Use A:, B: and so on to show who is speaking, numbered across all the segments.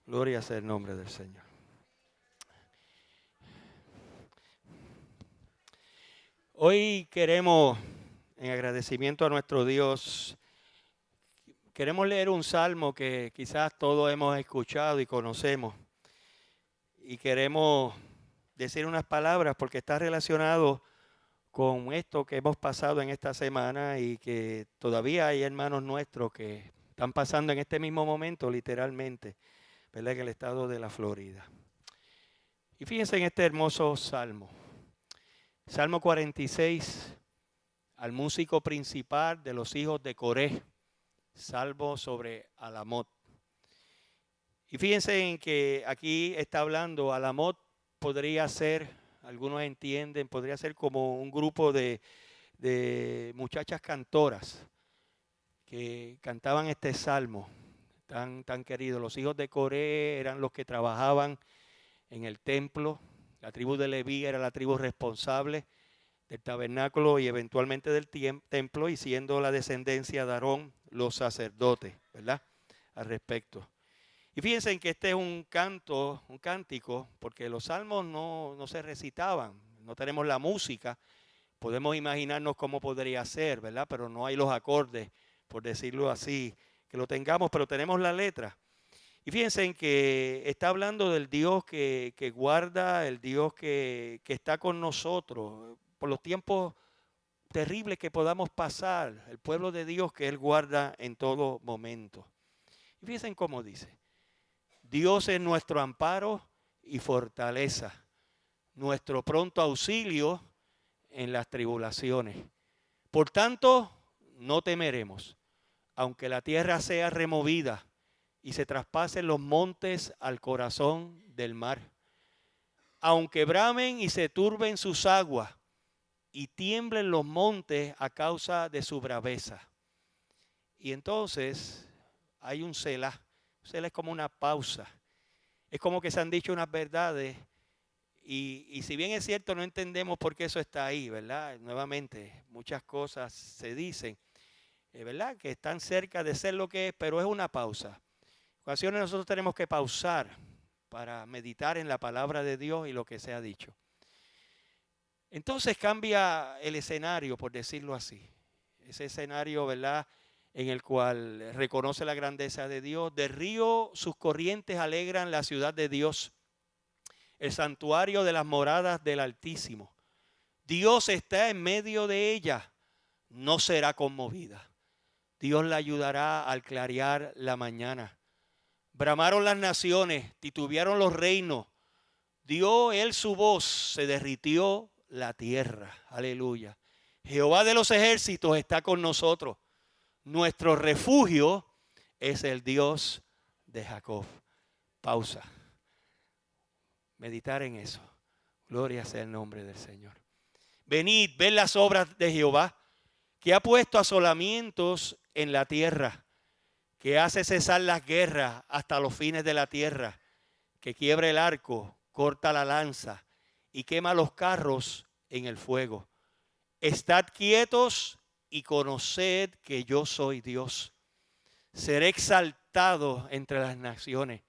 A: Gloria sea el nombre del Señor. Hoy queremos, en agradecimiento a nuestro Dios, queremos leer un salmo que quizás todos hemos escuchado y conocemos. Y queremos decir unas palabras porque está relacionado con esto que hemos pasado en esta semana y que todavía hay hermanos nuestros que están pasando en este mismo momento, literalmente, ¿verdad? En el estado de la Florida. Y fíjense en este hermoso salmo. Salmo 46, al músico principal de los hijos de Coré, salmo sobre Alamot. Y fíjense en que aquí está hablando, Alamot podría ser, algunos entienden, podría ser como un grupo de muchachas cantoras que cantaban este salmo tan querido. Los hijos de Coré eran los que trabajaban en el templo. La tribu de Leví era la tribu responsable del tabernáculo y eventualmente del templo, y siendo la descendencia de Aarón los sacerdotes, ¿verdad? Al respecto. Y fíjense en que este es un canto, un cántico, porque los salmos no se recitaban, no tenemos la música, podemos imaginarnos cómo podría ser, ¿verdad? Pero no hay los acordes, por decirlo así, que lo tengamos, pero tenemos la letra. Y fíjense en que está hablando del Dios que guarda, el Dios que está con nosotros por los tiempos terribles que podamos pasar, el pueblo de Dios que Él guarda en todo momento. Y fíjense cómo dice, Dios es nuestro amparo y fortaleza, nuestro pronto auxilio en las tribulaciones. Por tanto, no temeremos, aunque la tierra sea removida y se traspasen los montes al corazón del mar, aunque bramen y se turben sus aguas y tiemblen los montes a causa de su braveza. Y entonces hay un selah. Selah es como una pausa. Es como que se han dicho unas verdades y si bien es cierto no entendemos por qué eso está ahí, ¿verdad? Nuevamente, muchas cosas se dicen, ¿verdad? Que están cerca de ser lo que es, pero es una pausa. En ocasiones nosotros tenemos que pausar para meditar en la palabra de Dios y lo que se ha dicho. Entonces cambia el escenario, por decirlo así. Ese escenario, ¿verdad?, en el cual reconoce la grandeza de Dios. Del río sus corrientes alegran la ciudad de Dios, el santuario de las moradas del Altísimo. Dios está en medio de ella, no será conmovida. Dios la ayudará al clarear la mañana. Bramaron las naciones, titubearon los reinos. Dio él su voz, se derritió la tierra. Aleluya. Jehová de los ejércitos está con nosotros. Nuestro refugio es el Dios de Jacob. Pausa. Meditar en eso. Gloria sea el nombre del Señor. Venid, ved las obras de Jehová, que ha puesto asolamientos en la tierra, que hace cesar las guerras hasta los fines de la tierra, que quiebra el arco, corta la lanza y quema los carros en el fuego. Estad quietos y conoced que yo soy Dios. Seré exaltado entre las naciones,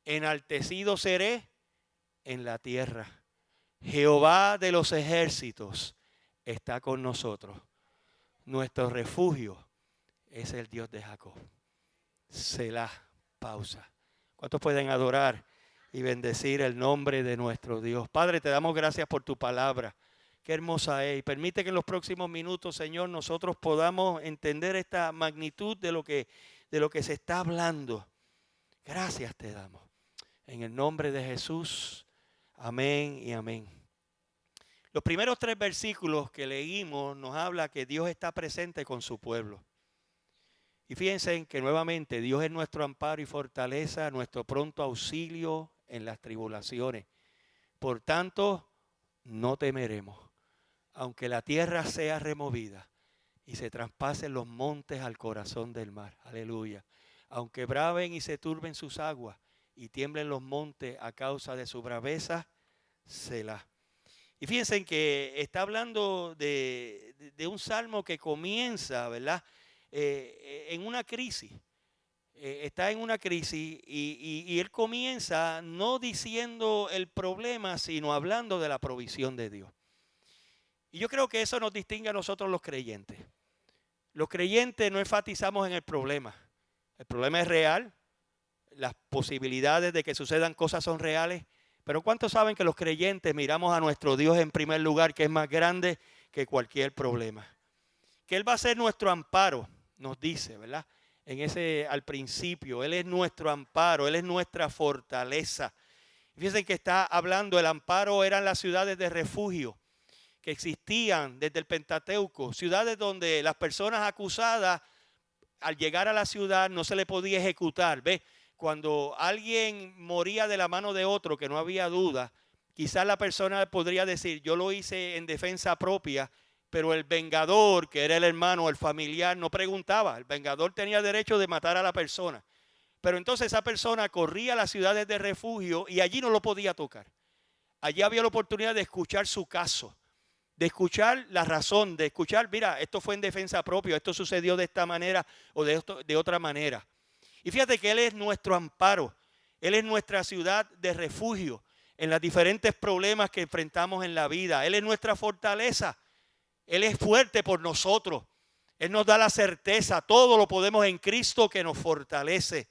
A: enaltecido seré en la tierra. Jehová de los ejércitos está con nosotros. Nuestro refugio es el Dios de Jacob. Selah, pausa. ¿Cuántos pueden adorar y bendecir el nombre de nuestro Dios? Padre, te damos gracias por tu palabra. Qué hermosa es. Y permite que en los próximos minutos, Señor, nosotros podamos entender esta magnitud de lo que se está hablando. Gracias te damos. En el nombre de Jesús. Amén y amén. Los primeros 3 versículos que leímos nos habla que Dios está presente con su pueblo. Y fíjense en que nuevamente Dios es nuestro amparo y fortaleza, nuestro pronto auxilio en las tribulaciones. Por tanto, no temeremos, aunque la tierra sea removida y se traspasen los montes al corazón del mar. Aleluya. Aunque braven y se turben sus aguas y tiemblen los montes a causa de su braveza, Selah. Y fíjense que está hablando de un salmo que comienza, ¿verdad?, en una crisis. está en una crisis y él comienza no diciendo el problema, sino hablando de la provisión de Dios. Y yo creo que eso nos distingue a nosotros los creyentes. Los creyentes no enfatizamos en el problema. El problema es real, las posibilidades de que sucedan cosas son reales, pero ¿cuántos saben que los creyentes miramos a nuestro Dios en primer lugar, que es más grande que cualquier problema? Que Él va a ser nuestro amparo, nos dice, ¿verdad? Al principio, Él es nuestro amparo, Él es nuestra fortaleza. Fíjense que está hablando, el amparo eran las ciudades de refugio que existían desde el Pentateuco, ciudades donde las personas acusadas al llegar a la ciudad no se le podía ejecutar. ¿Ve? Cuando alguien moría de la mano de otro, que no había duda, quizás la persona podría decir, yo lo hice en defensa propia, pero el vengador, que era el hermano o el familiar, no preguntaba. El vengador tenía derecho de matar a la persona. Pero entonces esa persona corría a las ciudades de refugio y allí no lo podía tocar. Allí había la oportunidad de escuchar su caso, de escuchar la razón, de escuchar, mira, esto fue en defensa propia, esto sucedió de esta manera o de otra manera. Y fíjate que Él es nuestro amparo, Él es nuestra ciudad de refugio en los diferentes problemas que enfrentamos en la vida. Él es nuestra fortaleza, Él es fuerte por nosotros, Él nos da la certeza, todo lo podemos en Cristo que nos fortalece.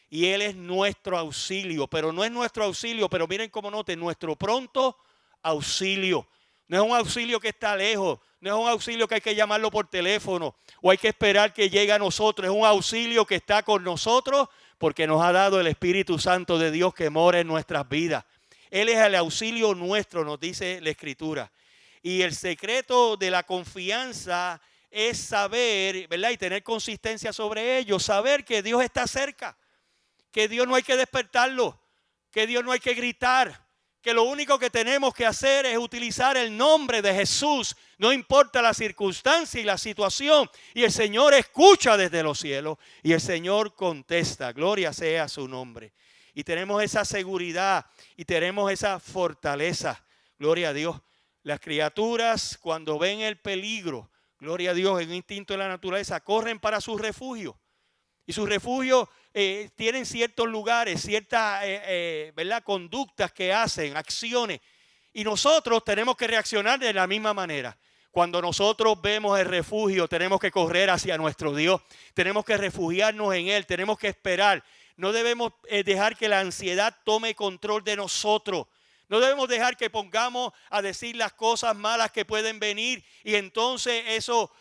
A: Y Él es nuestro auxilio, pero no es nuestro auxilio, pero miren cómo noten, nuestro pronto auxilio. No es un auxilio que está lejos, no es un auxilio que hay que llamarlo por teléfono o hay que esperar que llegue a nosotros. Es un auxilio que está con nosotros porque nos ha dado el Espíritu Santo de Dios que mora en nuestras vidas. Él es el auxilio nuestro, nos dice la Escritura. Y el secreto de la confianza es saber, ¿verdad? Y tener consistencia sobre ello, saber que Dios está cerca, que Dios no hay que despertarlo, que Dios no hay que gritar, que lo único que tenemos que hacer es utilizar el nombre de Jesús, no importa la circunstancia y la situación, y el Señor escucha desde los cielos y el Señor contesta, gloria sea su nombre. Y tenemos esa seguridad y tenemos esa fortaleza, gloria a Dios. Las criaturas cuando ven el peligro, gloria a Dios, en un instinto de la naturaleza, corren para su refugio. Y sus refugios tienen ciertos lugares, ciertas ¿verdad? Conductas que hacen, acciones. Y nosotros tenemos que reaccionar de la misma manera. Cuando nosotros vemos el refugio, tenemos que correr hacia nuestro Dios. Tenemos que refugiarnos en Él, tenemos que esperar. No debemos dejar que la ansiedad tome control de nosotros. No debemos dejar que pongamos a decir las cosas malas que pueden venir y entonces eso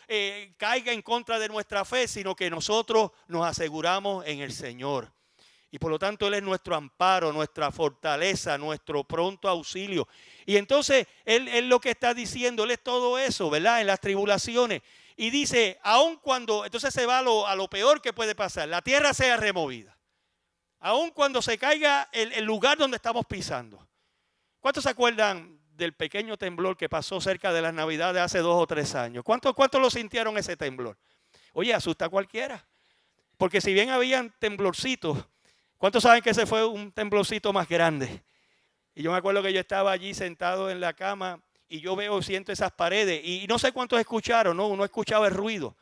A: caiga en contra de nuestra fe, sino que nosotros nos aseguramos en el Señor. Y por lo tanto Él es nuestro amparo, nuestra fortaleza, nuestro pronto auxilio. Y entonces Él lo que está diciendo, Él es todo eso, ¿verdad? En las tribulaciones. Y dice, aun cuando, entonces se va a lo peor que puede pasar, la tierra sea removida. Aun cuando se caiga el lugar donde estamos pisando. ¿Cuántos se acuerdan del pequeño temblor que pasó cerca de las Navidades hace 2 o 3 años? ¿Cuántos lo sintieron ese temblor? Oye, asusta a cualquiera. Porque si bien habían temblorcitos, ¿cuántos saben que ese fue un temblorcito más grande? Y yo me acuerdo que yo estaba allí sentado en la cama y yo siento esas paredes. Y no sé cuántos escucharon, ¿no? Uno escuchaba el ruido.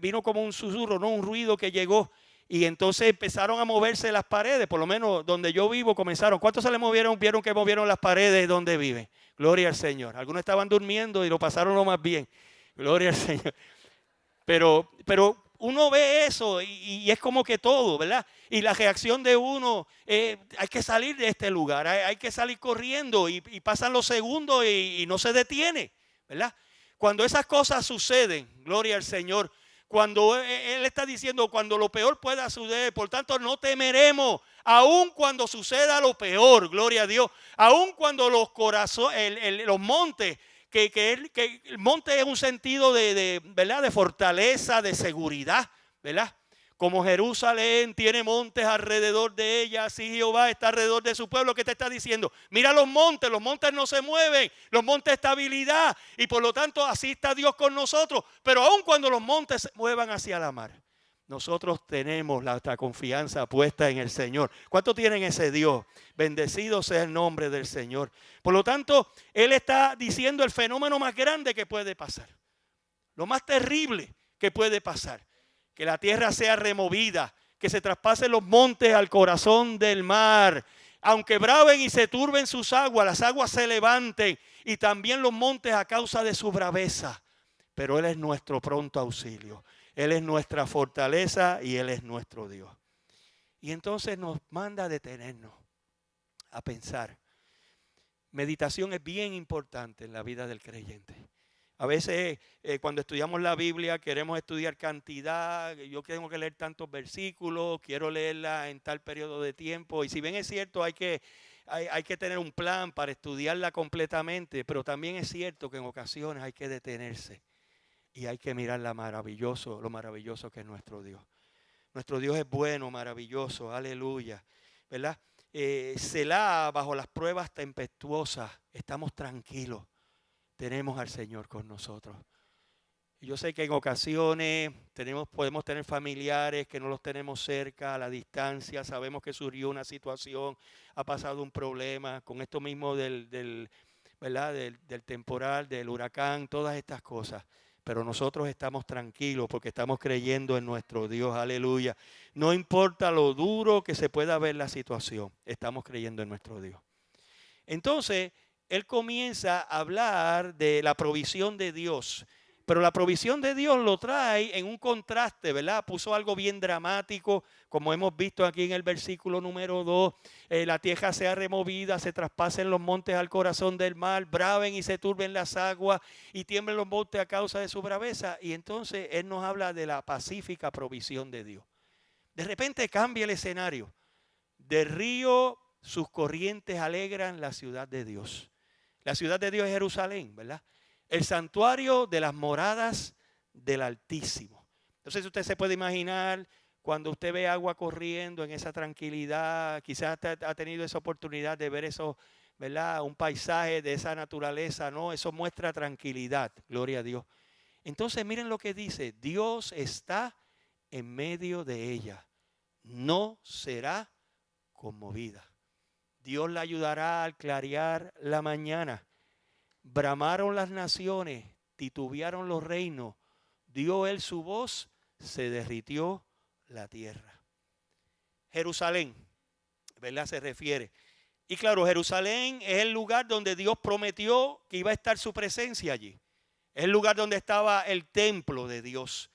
A: Vino como un susurro, ¿no? Un ruido que llegó. Y entonces empezaron a moverse las paredes, por lo menos donde yo vivo comenzaron. ¿Cuántos se les movieron? Vieron que movieron las paredes donde viven. Gloria al Señor. Algunos estaban durmiendo y lo pasaron lo más bien. Gloria al Señor. Pero uno ve eso y es como que todo, ¿verdad? Y la reacción de uno, hay que salir de este lugar, hay que salir corriendo y pasan los segundos y no se detiene, ¿verdad? Cuando esas cosas suceden, gloria al Señor. Cuando Él está diciendo, cuando lo peor pueda suceder, por tanto no temeremos, aun cuando suceda lo peor, gloria a Dios, aun cuando los montes, que el monte es un sentido ¿verdad? De fortaleza, de seguridad, ¿verdad? Como Jerusalén tiene montes alrededor de ella, así Jehová está alrededor de su pueblo. ¿Qué te está diciendo? Mira los montes no se mueven, los montes estabilidad y por lo tanto así está Dios con nosotros. Pero aun cuando los montes se muevan hacia la mar, nosotros tenemos nuestra confianza puesta en el Señor. ¿Cuántos tienen ese Dios? Bendecido sea el nombre del Señor. Por lo tanto, Él está diciendo el fenómeno más grande que puede pasar, lo más terrible que puede pasar. Que la tierra sea removida, que se traspasen los montes al corazón del mar. Aunque braven y se turben sus aguas, las aguas se levanten y también los montes a causa de su braveza. Pero Él es nuestro pronto auxilio. Él es nuestra fortaleza y Él es nuestro Dios. Y entonces nos manda a detenernos, a pensar. Meditación es bien importante en la vida del creyente. A veces cuando estudiamos la Biblia queremos estudiar cantidad. Yo tengo que leer tantos versículos, quiero leerla en tal periodo de tiempo. Y si bien es cierto hay que tener un plan para estudiarla completamente, pero también es cierto que en ocasiones hay que detenerse y hay que mirar lo maravilloso que es nuestro Dios. Nuestro Dios es bueno, maravilloso, aleluya, ¿verdad? Selah, bajo las pruebas tempestuosas, estamos tranquilos. Tenemos al Señor con nosotros. Y yo sé que en ocasiones podemos tener familiares que no los tenemos cerca, a la distancia. Sabemos que surgió una situación, ha pasado un problema con esto mismo ¿verdad? del temporal, del huracán, todas estas cosas. Pero nosotros estamos tranquilos porque estamos creyendo en nuestro Dios, aleluya. No importa lo duro que se pueda ver la situación, estamos creyendo en nuestro Dios. Entonces, Él comienza a hablar de la provisión de Dios. Pero la provisión de Dios lo trae en un contraste, ¿verdad? Puso algo bien dramático, como hemos visto aquí en el versículo número 2. La tierra sea removida, se traspasen los montes al corazón del mar, braven y se turben las aguas y tiemblen los montes a causa de su braveza. Y entonces Él nos habla de la pacífica provisión de Dios. De repente cambia el escenario. Del río sus corrientes alegran la ciudad de Dios. La ciudad de Dios es Jerusalén, ¿verdad? El santuario de las moradas del Altísimo. Entonces usted se puede imaginar cuando usted ve agua corriendo en esa tranquilidad, quizás ha tenido esa oportunidad de ver eso, ¿verdad? Un paisaje de esa naturaleza, ¿no? Eso muestra tranquilidad, gloria a Dios. Entonces miren lo que dice, Dios está en medio de ella, no será conmovida. Dios la ayudará al clarear la mañana. Bramaron las naciones, titubearon los reinos, dio Él su voz, se derritió la tierra. Jerusalén, ¿verdad? Se refiere. Y claro, Jerusalén es el lugar donde Dios prometió que iba a estar su presencia allí. Es el lugar donde estaba el templo de Dios.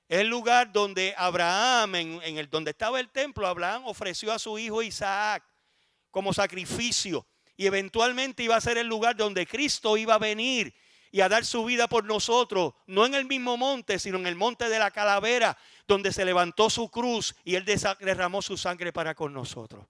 A: Es el lugar donde Abraham, donde estaba el templo, Abraham ofreció a su hijo Isaac como sacrificio. Y eventualmente iba a ser el lugar donde Cristo iba a venir y a dar su vida por nosotros. No en el mismo monte, sino en el monte de la calavera, donde se levantó su cruz y Él derramó su sangre para con nosotros.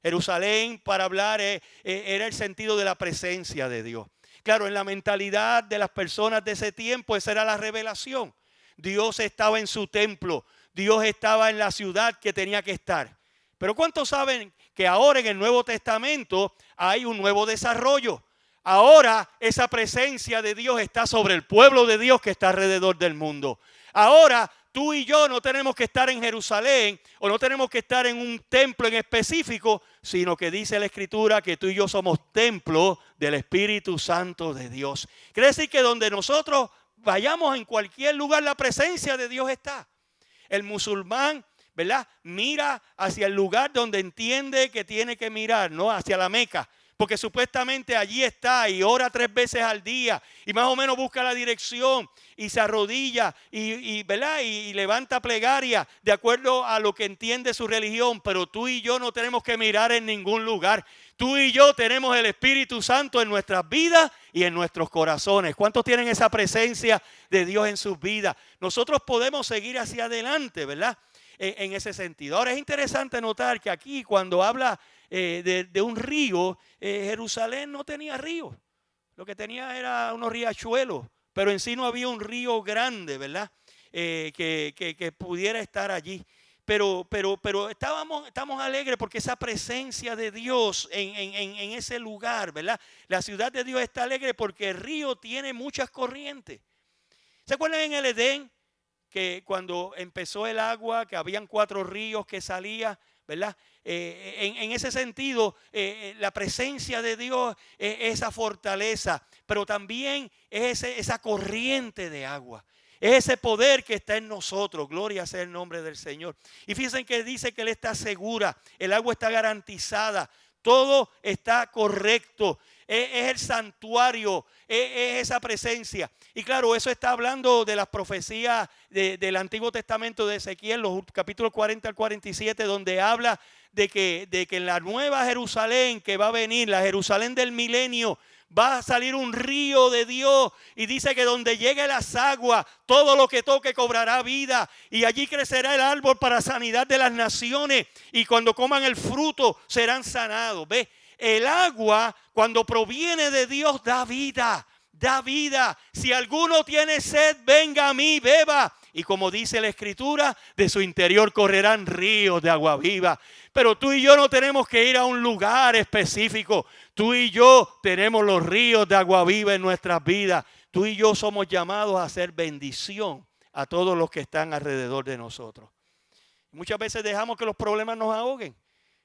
A: Jerusalén, para hablar, era el sentido de la presencia de Dios. Claro, en la mentalidad de las personas de ese tiempo, esa era la revelación. Dios estaba en su templo. Dios estaba en la ciudad que tenía que estar. Pero ¿cuántos saben que ahora en el Nuevo Testamento hay un nuevo desarrollo? Ahora esa presencia de Dios está sobre el pueblo de Dios que está alrededor del mundo. Ahora tú y yo no tenemos que estar en Jerusalén o no tenemos que estar en un templo en específico, sino que dice la Escritura que tú y yo somos templo del Espíritu Santo de Dios. Quiere decir que donde nosotros vayamos, en cualquier lugar, la presencia de Dios está. El musulmán, ¿verdad? Mira hacia el lugar donde entiende que tiene que mirar, ¿no? Hacia la Meca. Porque supuestamente allí está y ora 3 veces al día y más o menos busca la dirección y se arrodilla ¿verdad? Y levanta plegaria de acuerdo a lo que entiende su religión. Pero tú y yo no tenemos que mirar en ningún lugar. Tú y yo tenemos el Espíritu Santo en nuestras vidas y en nuestros corazones. ¿Cuántos tienen esa presencia de Dios en sus vidas? Nosotros podemos seguir hacia adelante, ¿verdad? En ese sentido. Ahora es interesante notar que aquí cuando habla de un río, Jerusalén no tenía río. Lo que tenía era unos riachuelos, pero en sí no había un río grande, ¿verdad? Que pudiera estar allí. Pero estamos alegres porque esa presencia de Dios en ese lugar, ¿verdad? La ciudad de Dios está alegre porque el río tiene muchas corrientes. ¿Se acuerdan en el Edén? Que cuando empezó el agua, que habían 4 ríos que salían, ¿verdad? En ese sentido, la presencia de Dios es esa fortaleza, pero también es esa corriente de agua. Es ese poder que está en nosotros. Gloria sea el nombre del Señor. Y fíjense que dice que Él está segura. El agua está garantizada. Todo está correcto. Es el santuario, es esa presencia. Y claro, eso está hablando de las profecías del Antiguo Testamento de Ezequiel, los capítulos 40 al 47, donde habla de que en la nueva Jerusalén que va a venir, la Jerusalén del milenio, va a salir un río de Dios. Y dice que donde llegue las aguas, todo lo que toque cobrará vida. Y allí crecerá el árbol para sanidad de las naciones. Y cuando coman el fruto serán sanados. ¿Ve? El agua, cuando proviene de Dios, da vida. Da vida. Si alguno tiene sed, venga a mí, beba. Y como dice la Escritura, de su interior correrán ríos de agua viva. Pero tú y yo no tenemos que ir a un lugar específico. Tú y yo tenemos los ríos de agua viva en nuestras vidas. Tú y yo somos llamados a hacer bendición a todos los que están alrededor de nosotros. Muchas veces dejamos que los problemas nos ahoguen.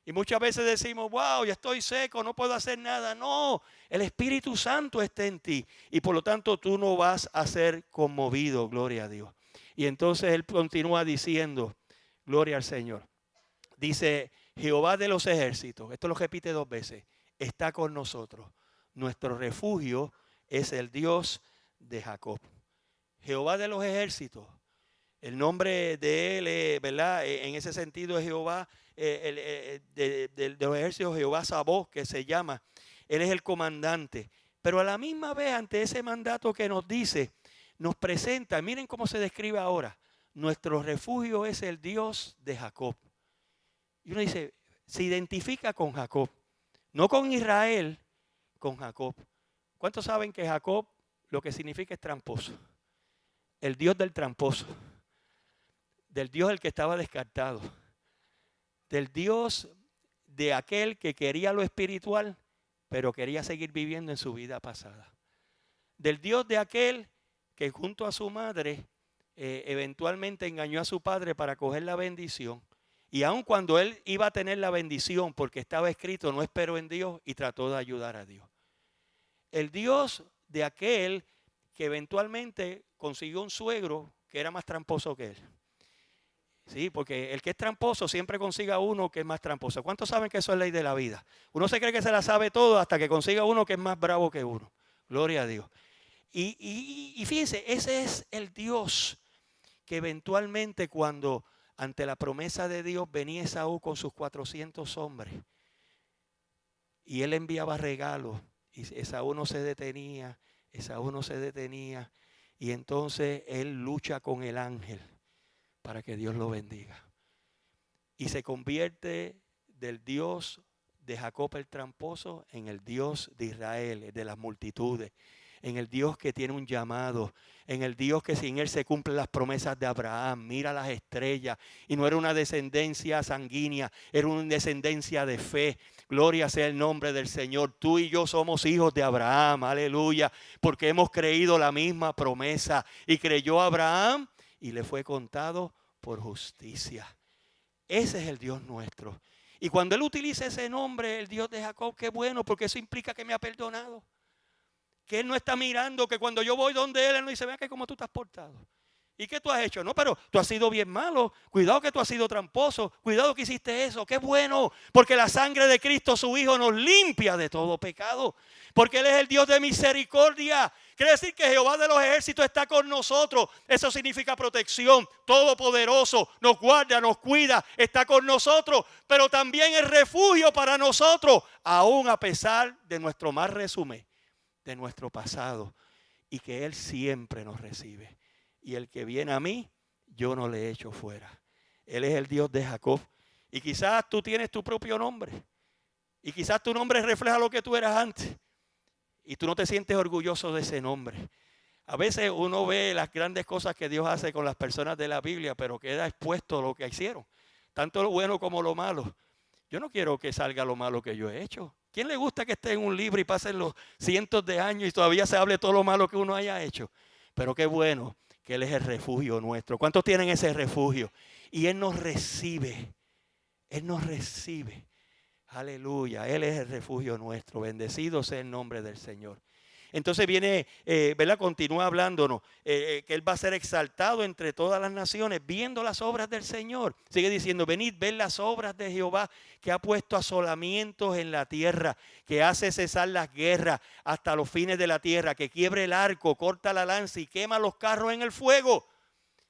A: Y muchas veces decimos, wow, ya estoy seco, no puedo hacer nada. No, el Espíritu Santo está en ti. Y por lo tanto tú no vas a ser conmovido, gloria a Dios. Y entonces Él continúa diciendo, gloria al Señor. Dice, Jehová de los ejércitos, esto lo repite 2 veces, está con nosotros. Nuestro refugio es el Dios de Jacob. Jehová de los ejércitos. El nombre de Él, ¿verdad? En ese sentido es Jehová, de los ejércitos, Jehová Sabaoth, que se llama. Él es el comandante. Pero a la misma vez, ante ese mandato que nos dice, nos presenta, miren cómo se describe ahora. Nuestro refugio es el Dios de Jacob. Y uno dice, se identifica con Jacob. No con Israel, con Jacob. ¿Cuántos saben que Jacob lo que significa es tramposo? El Dios del tramposo. Del Dios del que estaba descartado. Del Dios de aquel que quería lo espiritual, pero quería seguir viviendo en su vida pasada. Del Dios de aquel que junto a su madre eventualmente engañó a su padre para coger la bendición. Y aun cuando él iba a tener la bendición, porque estaba escrito, no esperó en Dios y trató de ayudar a Dios. El Dios de aquel que eventualmente consiguió un suegro que era más tramposo que él. Sí, porque el que es tramposo siempre consiga uno que es más tramposo. ¿Cuántos saben que eso es ley de la vida? Uno se cree que se la sabe todo hasta que consiga uno que es más bravo que uno. Gloria a Dios. Y fíjense, ese es el Dios que eventualmente cuando ante la promesa de Dios venía Esaú con sus 400 hombres y él enviaba regalos y Esaú no se detenía, y entonces él lucha con el ángel para que Dios lo bendiga. Y se convierte del Dios de Jacob el tramposo en el Dios de Israel, de las multitudes. En el Dios que tiene un llamado, en el Dios que sin Él se cumplen las promesas de Abraham. Mira las estrellas. Y no era una descendencia sanguínea, era una descendencia de fe. Gloria sea el nombre del Señor. Tú y yo somos hijos de Abraham, aleluya, porque hemos creído la misma promesa. Y creyó Abraham y le fue contado por justicia. Ese es el Dios nuestro. Y cuando Él utiliza ese nombre, el Dios de Jacob, qué bueno, porque eso implica que me ha perdonado. Que Él no está mirando, que cuando yo voy donde Él no dice, vea que cómo tú te has portado. ¿Y qué tú has hecho? No, pero tú has sido bien malo. Cuidado que tú has sido tramposo. Cuidado que hiciste eso. Qué bueno. Porque la sangre de Cristo, su Hijo, nos limpia de todo pecado. Porque Él es el Dios de misericordia. Quiere decir que Jehová de los ejércitos está con nosotros. Eso significa protección. Todopoderoso. Nos guarda, nos cuida. Está con nosotros. Pero también es refugio para nosotros. Aún a pesar de nuestro mal resumen, de nuestro pasado. Y que Él siempre nos recibe. Y el que viene a mí, yo no le echo fuera. Él es el Dios de Jacob. Y quizás tú tienes tu propio nombre. Y quizás tu nombre refleja lo que tú eras antes. Y tú no te sientes orgulloso de ese nombre. A veces uno ve las grandes cosas que Dios hace con las personas de la Biblia, pero queda expuesto lo que hicieron. Tanto lo bueno como lo malo. Yo no quiero que salga lo malo que yo he hecho. ¿Quién le gusta que esté en un libro y pasen los cientos de años y todavía se hable todo lo malo que uno haya hecho? Pero qué bueno que Él es el refugio nuestro. ¿Cuántos tienen ese refugio? Y Él nos recibe. Él nos recibe. Aleluya. Él es el refugio nuestro. Bendecido sea el nombre del Señor. Entonces viene, ¿verdad? Continúa hablándonos, que Él va a ser exaltado entre todas las naciones, viendo las obras del Señor. Sigue diciendo, venid, ved las obras de Jehová, que ha puesto asolamientos en la tierra, que hace cesar las guerras hasta los fines de la tierra, que quiebre el arco, corta la lanza y quema los carros en el fuego.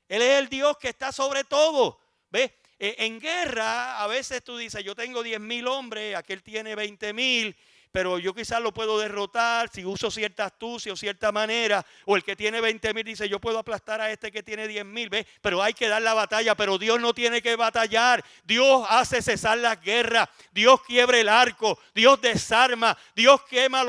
A: Él es el Dios que está sobre todo. ¿Ves? En guerra, a veces tú dices, yo tengo 10,000 hombres, aquel tiene 20,000, pero yo quizás lo puedo derrotar si uso cierta astucia o cierta manera. O el que tiene 20,000 dice, yo puedo aplastar a este que tiene 10,000, ¿ves? Pero hay que dar la batalla, pero Dios no tiene que batallar. Dios hace cesar las guerras, Dios quiebre el arco, Dios desarma, Dios quema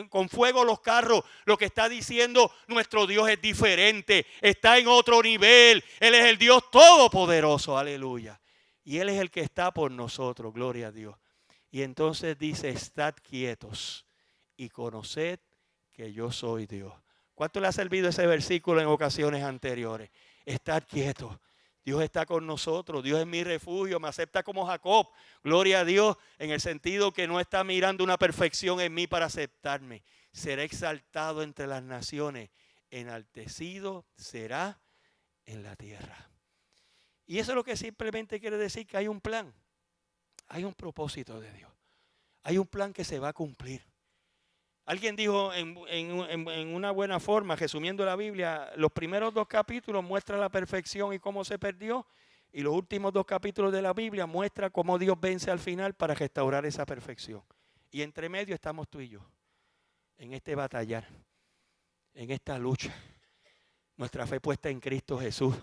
A: con fuego los carros. Lo que está diciendo, nuestro Dios es diferente, está en otro nivel. Él es el Dios todopoderoso, aleluya. Y Él es el que está por nosotros, gloria a Dios. Y entonces dice, estad quietos y conoced que yo soy Dios. ¿Cuánto le ha servido ese versículo en ocasiones anteriores? Estad quietos. Dios está con nosotros. Dios es mi refugio. Me acepta como Jacob. Gloria a Dios en el sentido que no está mirando una perfección en mí para aceptarme. Será exaltado entre las naciones. Enaltecido será en la tierra. Y eso es lo que simplemente quiere decir que hay un plan. Hay un propósito de Dios. Hay un plan que se va a cumplir. Alguien dijo en una buena forma, resumiendo la Biblia, los primeros 2 capítulos muestran la perfección y cómo se perdió. Y los últimos 2 capítulos de la Biblia muestran cómo Dios vence al final para restaurar esa perfección. Y entre medio estamos tú y yo. En este batallar. En esta lucha. Nuestra fe puesta en Cristo Jesús.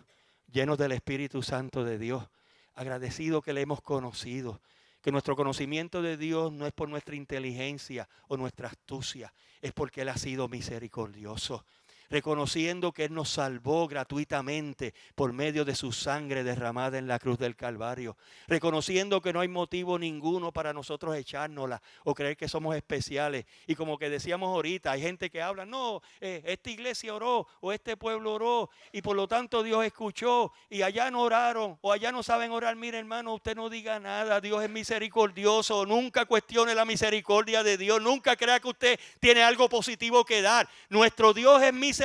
A: Llenos del Espíritu Santo de Dios. Agradecido que le hemos conocido. Que nuestro conocimiento de Dios no es por nuestra inteligencia o nuestra astucia, es porque Él ha sido misericordioso. Reconociendo que Él nos salvó gratuitamente por medio de su sangre derramada en la cruz del Calvario. Reconociendo que no hay motivo ninguno para nosotros echárnosla o creer que somos especiales. Y como que decíamos ahorita, hay gente que habla, no, esta iglesia oró o este pueblo oró y por lo tanto Dios escuchó y allá no oraron o allá no saben orar. Mire, hermano, usted no diga nada, Dios es misericordioso. Nunca cuestione la misericordia de Dios. Nunca crea que usted tiene algo positivo que dar. Nuestro Dios es misericordioso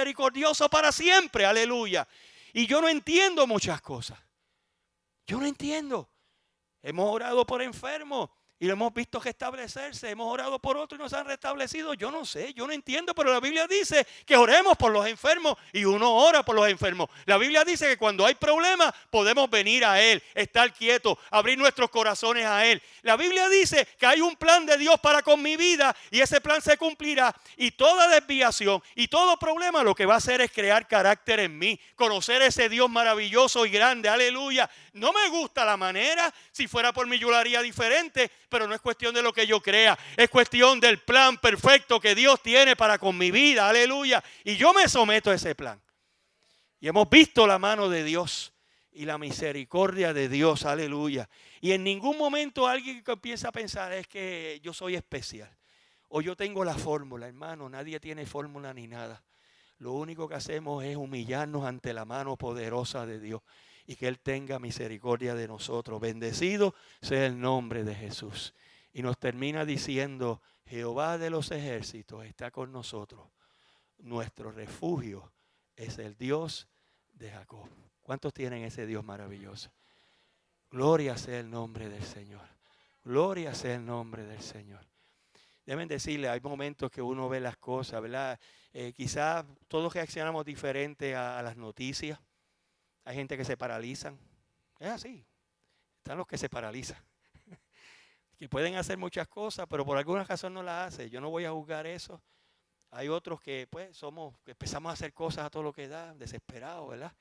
A: para siempre, aleluya. Y yo no entiendo muchas cosas. Yo no entiendo. Hemos orado por enfermos y lo hemos visto restablecerse. Hemos orado por otros y nos han restablecido. Yo no sé, yo no entiendo, pero la Biblia dice que oremos por los enfermos y uno ora por los enfermos. La Biblia dice que cuando hay problemas podemos venir a Él, estar quietos, abrir nuestros corazones a Él. La Biblia dice que hay un plan de Dios para con mi vida y ese plan se cumplirá. Y toda desviación y todo problema lo que va a hacer es crear carácter en mí, conocer ese Dios maravilloso y grande, aleluya. No me gusta la manera, si fuera por mí yo lo haría diferente, pero no es cuestión de lo que yo crea, es cuestión del plan perfecto que Dios tiene para con mi vida, aleluya. Y yo me someto a ese plan. Y hemos visto la mano de Dios y la misericordia de Dios, aleluya. Y en ningún momento alguien que empieza a pensar es que yo soy especial o yo tengo la fórmula, hermano, nadie tiene fórmula ni nada. Lo único que hacemos es humillarnos ante la mano poderosa de Dios y que Él tenga misericordia de nosotros. Bendecido sea el nombre de Jesús. Y nos termina diciendo, Jehová de los ejércitos está con nosotros. Nuestro refugio es el Dios de Jacob. ¿Cuántos tienen ese Dios maravilloso? Gloria sea el nombre del Señor. Gloria sea el nombre del Señor. Deben decirle, hay momentos que uno ve las cosas, ¿verdad? Quizás todos reaccionamos diferente a las noticias. Hay gente que se paralizan. Es así. Están los que se paralizan. Que pueden hacer muchas cosas, pero por alguna razón no las hacen. Yo no voy a juzgar eso. Hay otros que pues que empezamos a hacer cosas a todo lo que da, desesperados, ¿verdad?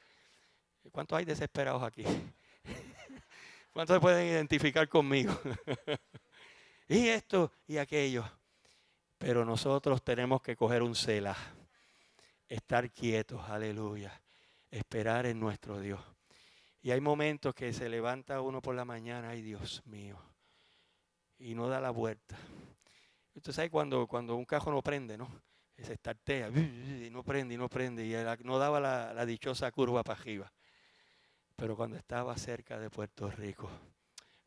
A: ¿Cuántos hay desesperados aquí? ¿Cuántos se pueden identificar conmigo? Y esto y aquello. Pero nosotros tenemos que coger un selah. Estar quietos, aleluya. Esperar en nuestro Dios. Y hay momentos que se levanta uno por la mañana, ay Dios mío, y no da la vuelta. Usted sabe cuando un carro no prende, ¿no? Se estartea, y no prende, y no daba la dichosa curva para arriba. Pero cuando estaba cerca de Puerto Rico,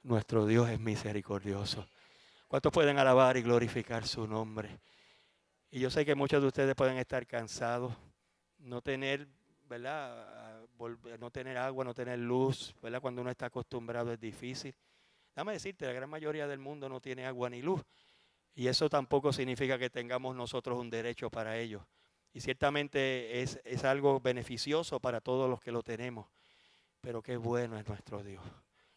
A: nuestro Dios es misericordioso. ¿Cuántos pueden alabar y glorificar su nombre? Y yo sé que muchos de ustedes pueden estar cansados, no tener, ¿verdad? No tener agua, no tener luz, ¿verdad? Cuando uno está acostumbrado es difícil. Déjame decirte, la gran mayoría del mundo no tiene agua ni luz. Y eso tampoco significa que tengamos nosotros un derecho para ello. Y ciertamente es algo beneficioso para todos los que lo tenemos. Pero qué bueno es nuestro Dios.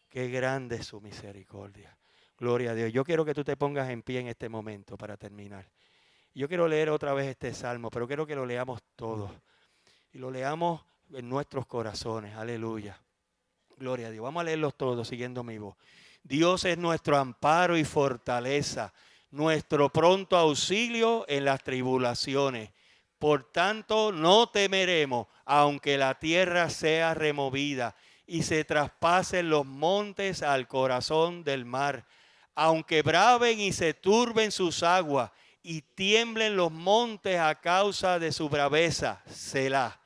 A: Qué grande es su misericordia. Gloria a Dios. Yo quiero que tú te pongas en pie en este momento para terminar. Yo quiero leer otra vez este salmo, pero quiero que lo leamos todos. Y lo leamos en nuestros corazones. Aleluya. Gloria a Dios. Vamos a leerlos todos siguiendo mi voz. Dios es nuestro amparo y fortaleza, nuestro pronto auxilio en las tribulaciones. Por tanto, no temeremos, aunque la tierra sea removida y se traspasen los montes al corazón del mar, aunque braven y se turben sus aguas y tiemblen los montes a causa de su braveza. Selah.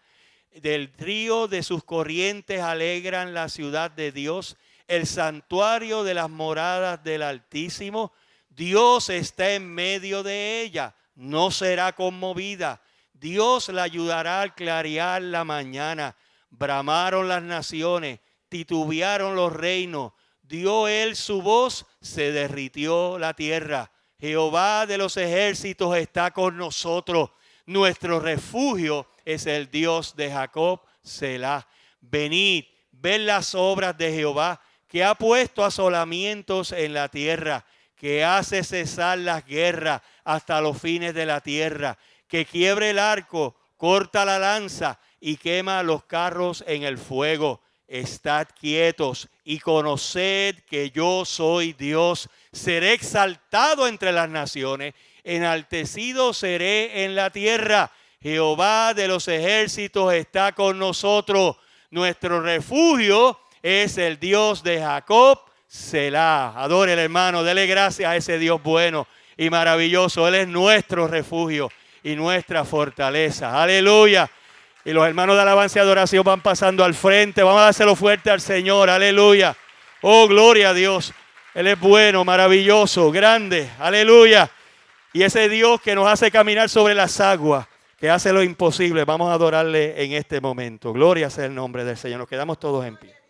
A: Del río de sus corrientes alegran la ciudad de Dios, el santuario de las moradas del Altísimo. Dios está en medio de ella, no será conmovida. Dios la ayudará al clarear la mañana. Bramaron las naciones, titubearon los reinos. Dio él su voz, se derritió la tierra. Jehová de los ejércitos está con nosotros. Nuestro refugio es el Dios de Jacob, Selah. Venid, ved las obras de Jehová, que ha puesto asolamientos en la tierra, que hace cesar las guerras hasta los fines de la tierra, que quiebre el arco, corta la lanza y quema los carros en el fuego. Estad quietos y conoced que yo soy Dios. Seré exaltado entre las naciones, enaltecido seré en la tierra. Jehová de los ejércitos está con nosotros. Nuestro refugio es el Dios de Jacob, Selah. Adore el hermano, dele gracias a ese Dios bueno y maravilloso. Él es nuestro refugio y nuestra fortaleza. Aleluya. Y los hermanos de alabanza y adoración van pasando al frente. Vamos a dárselo fuerte al Señor. Aleluya. Oh, gloria a Dios. Él es bueno, maravilloso, grande. Aleluya. Y ese Dios que nos hace caminar sobre las aguas, que hace lo imposible. Vamos a adorarle en este momento. Gloria sea el nombre del Señor. Nos quedamos todos en pie.